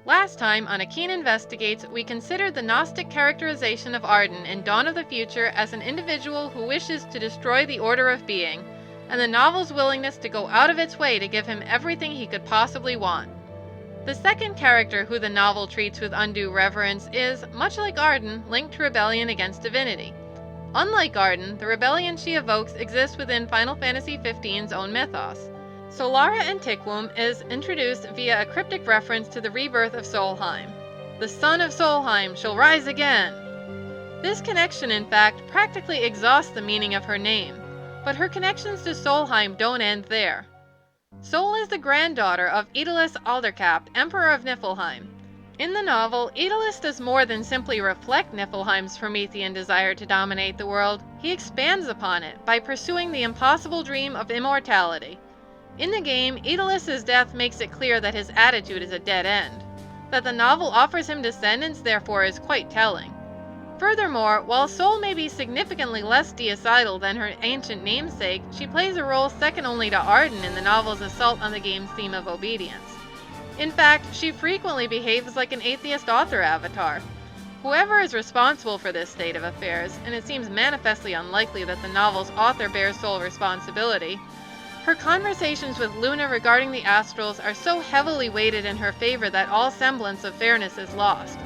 Last time on Ikkin Investigates, we considered the Gnostic characterization of Arden in Dawn of the Future as an individual who wishes to destroy the order of being, and the novel's willingness to go out of its way to give him everything he could possibly want. The second character who the novel treats with undue reverence is, much like Arden, linked to rebellion against divinity. Unlike Arden, the rebellion she evokes exists within Final Fantasy XV's own mythos. Solara Antiquum is introduced via a cryptic reference to the rebirth of Solheim. The son of Solheim shall rise again! This connection, in fact, practically exhausts the meaning of her name, but her connections to Solheim don't end there. Sol is the granddaughter of Aedelas Aldercap, Emperor of Niflheim. In the novel, Aedelas does more than simply reflect Niflheim's Promethean desire to dominate the world. He expands upon it by pursuing the impossible dream of immortality. In the game, Aedelas' death makes it clear that his attitude is a dead end. That the novel offers him descendants, therefore, is quite telling. Furthermore, while Sol may be significantly less deicidal than her ancient namesake, she plays a role second only to Arden in the novel's assault on the game's theme of obedience. In fact, she frequently behaves like an atheist author avatar. Whoever is responsible for this state of affairs, and it seems manifestly unlikely that the novel's author bears sole responsibility, her conversations with Luna regarding the astrals are so heavily weighted in her favor that all semblance of fairness is lost.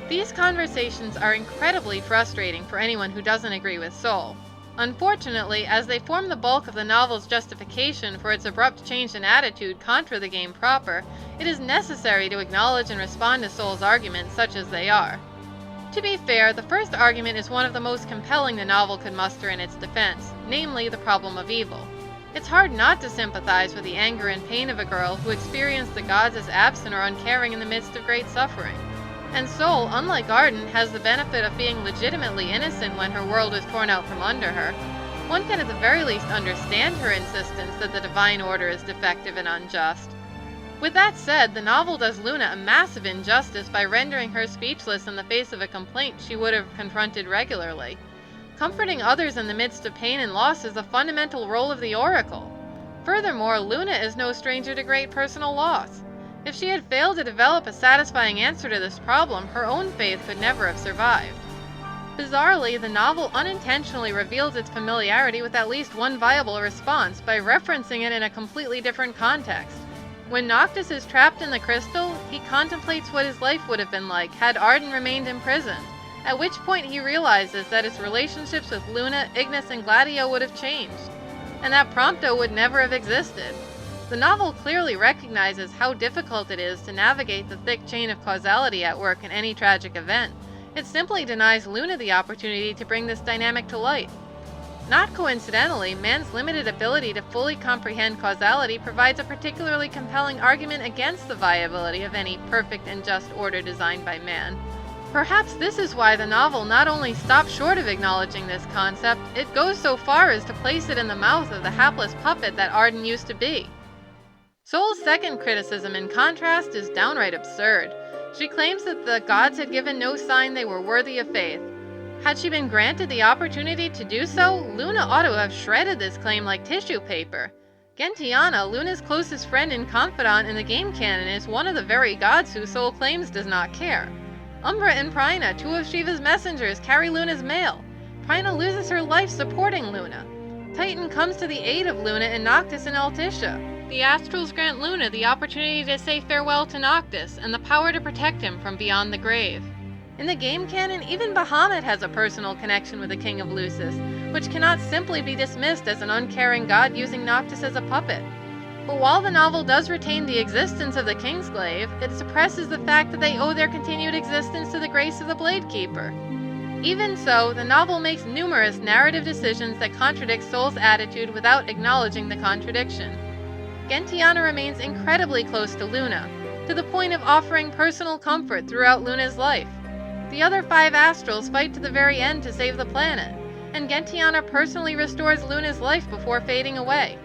These conversations are incredibly frustrating for anyone who doesn't agree with Sol. Unfortunately, as they form the bulk of the novel's justification for its abrupt change in attitude contra the game proper, it is necessary to acknowledge and respond to Sol's arguments such as they are. To be fair, the first argument is one of the most compelling the novel could muster in its defense, namely the problem of evil. It's hard not to sympathize with the anger and pain of a girl who experienced the gods as absent or uncaring in the midst of great suffering. And Sol, unlike Arden, has the benefit of being legitimately innocent when her world is torn out from under her. One can at the very least understand her insistence that the divine order is defective and unjust. With that said, the novel does Luna a massive injustice by rendering her speechless in the face of a complaint she would have confronted regularly. Comforting others in the midst of pain and loss is a fundamental role of the Oracle. Furthermore, Luna is no stranger to great personal loss. If she had failed to develop a satisfying answer to this problem, her own faith could never have survived. Bizarrely, the novel unintentionally reveals its familiarity with at least one viable response by referencing it in a completely different context. When Noctis is trapped in the crystal, he contemplates what his life would have been like had Arden remained imprisoned, at which point he realizes that his relationships with Luna, Ignis, and Gladio would have changed, and that Prompto would never have existed. The novel clearly recognizes how difficult it is to navigate the thick chain of causality at work in any tragic event. It simply denies Luna the opportunity to bring this dynamic to light. Not coincidentally, man's limited ability to fully comprehend causality provides a particularly compelling argument against the viability of any perfect and just order designed by man. Perhaps this is why the novel not only stops short of acknowledging this concept, it goes so far as to place it in the mouth of the hapless puppet that Arden used to be. Sol's second criticism, in contrast, is downright absurd. She claims that the gods had given no sign they were worthy of faith. Had she been granted the opportunity to do so, Luna ought to have shredded this claim like tissue paper. Gentiana, Luna's closest friend and confidant in the game canon, is one of the very gods who Sol claims does not care. Umbra and Prina, two of Shiva's messengers, carry Luna's mail. Prina loses her life supporting Luna. Titan comes to the aid of Luna and Noctis and Altissia. The Astrals grant Luna the opportunity to say farewell to Noctis and the power to protect him from beyond the grave. In the game canon, even Bahamut has a personal connection with the King of Lucis, which cannot simply be dismissed as an uncaring god using Noctis as a puppet. But while the novel does retain the existence of the Kingsglaive, it suppresses the fact that they owe their continued existence to the grace of the Bladekeeper. Even so, the novel makes numerous narrative decisions that contradict Sol's attitude without acknowledging the contradiction. Gentiana remains incredibly close to Luna, to the point of offering personal comfort throughout Luna's life. The other 5 Astrals fight to the very end to save the planet, and Gentiana personally restores Luna's life before fading away.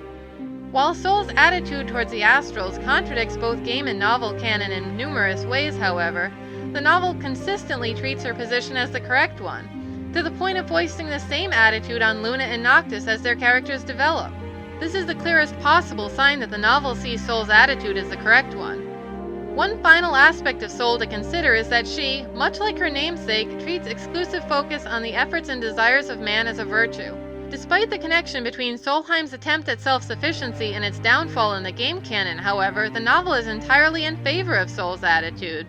While Sol's attitude towards the Astrals contradicts both game and novel canon in numerous ways, however, the novel consistently treats her position as the correct one, to the point of foisting the same attitude on Luna and Noctis as their characters develop. This is the clearest possible sign that the novel sees Sol's attitude as the correct one. One final aspect of Soul to consider is that she, much like her namesake, treats exclusive focus on the efforts and desires of man as a virtue. Despite the connection between Solheim's attempt at self-sufficiency and its downfall in the game canon, however, the novel is entirely in favor of Soul's attitude.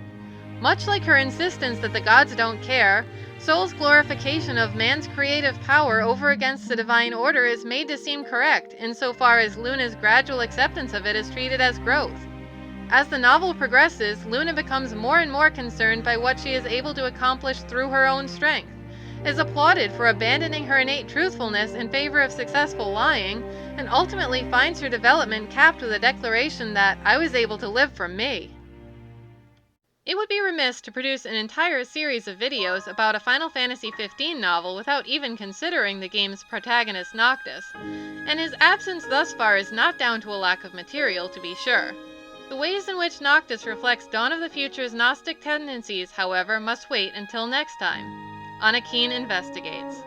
Much like her insistence that the gods don't care, Soul's glorification of man's creative power over against the divine order is made to seem correct, insofar as Luna's gradual acceptance of it is treated as growth. As the novel progresses, Luna becomes more and more concerned by what she is able to accomplish through her own strength, is applauded for abandoning her innate truthfulness in favor of successful lying, and ultimately finds her development capped with a declaration that "I was able to live for me." It would be remiss to produce an entire series of videos about a Final Fantasy XV novel without even considering the game's protagonist Noctis, and his absence thus far is not down to a lack of material, to be sure. The ways in which Noctis reflects Dawn of the Future's Gnostic tendencies, however, must wait until next time on Ikkin Investigates.